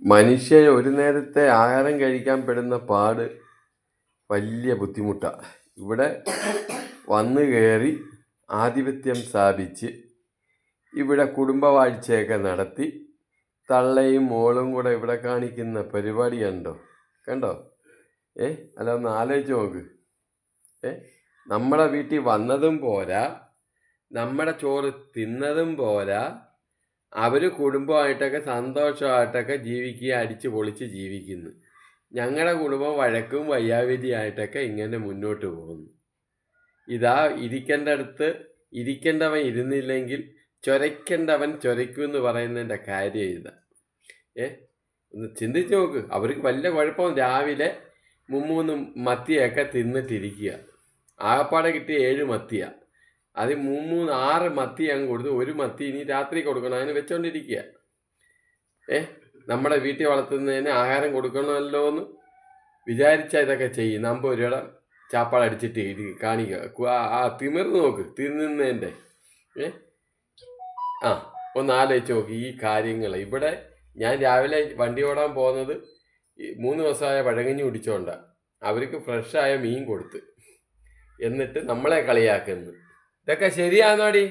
മനുഷ്യൻ ഒരു നേരത്തെ ആഹാരം കഴിക്കാൻ പെടുന്ന പാട് വലിയ ബുദ്ധിമുട്ടാണ്. ഇവിടെ വന്നു കയറി ആധിപത്യം സ്ഥാപിച്ച് ഇവിടെ കുടുംബവാഴ്ചയൊക്കെ നടത്തി തള്ളയും മോളും കൂടെ ഇവിടെ കാണിക്കുന്ന പരിപാടി കണ്ടോ? അല്ല, ഒന്ന് ആലോചിച്ച് നോക്ക്. നമ്മുടെ വീട്ടിൽ വന്നതും പോരാ, നമ്മുടെ ചോറ് തിന്നതും പോരാ, അവർ കുടുംബമായിട്ടൊക്കെ സന്തോഷമായിട്ടൊക്കെ ജീവിക്കുക, അടിച്ച് പൊളിച്ച് ജീവിക്കുന്നു. ഞങ്ങളുടെ കുടുംബം വഴക്കും വയ്യാവിധിയായിട്ടൊക്കെ ഇങ്ങനെ മുന്നോട്ട് പോകുന്നു. ഇതാ ഇരിക്കേണ്ടടുത്ത് ഇരിക്കേണ്ടവൻ ഇരുന്നില്ലെങ്കിൽ ചൊരയ്ക്കേണ്ടവൻ ചൊരയ്ക്കുമെന്ന് പറയുന്നതിൻ്റെ കാര്യം ഇതാ. ഒന്ന് ചിന്തിച്ച് നോക്ക്. അവർക്ക് വലിയ കുഴപ്പം, രാവിലെ 3 മത്തിയൊക്കെ തിന്നിട്ടിരിക്കുക. ആകപ്പാടെ കിട്ടിയ 7 മത്തിയാണ്. അത് 6 മത്തി അങ്ങ് കൊടുത്ത് 1 മത്തി ഇനി രാത്രി കൊടുക്കണം, അതിന് വെച്ചോണ്ടിരിക്കുക. നമ്മുടെ വീട്ടിൽ വളർത്തുന്നതിന് ആഹാരം കൊടുക്കണമല്ലോ എന്ന് വിചാരിച്ചാൽ ഇതൊക്കെ ചെയ്യും. 50 രൂപയുടെ ചാപ്പാടടിച്ചിട്ട് കാണിക്കുക. തിമിർന്ന് നോക്ക്, തിന്നുന്നതിൻ്റെ. ഒന്ന് ആലോചിച്ച് നോക്ക് ഈ കാര്യങ്ങൾ. ഇവിടെ ഞാൻ രാവിലെ വണ്ടി ഓടാൻ പോകുന്നത് 3 ദിവസമായ പഴങ്കഞ്ഞി കുടിച്ചോണ്ടാണ്. അവർക്ക് ഫ്രഷായ മീൻ കൊടുത്ത്, എന്നിട്ട് നമ്മളെ കളിയാക്കുന്നു. ഇതൊക്കെ ശരിയാണോടി?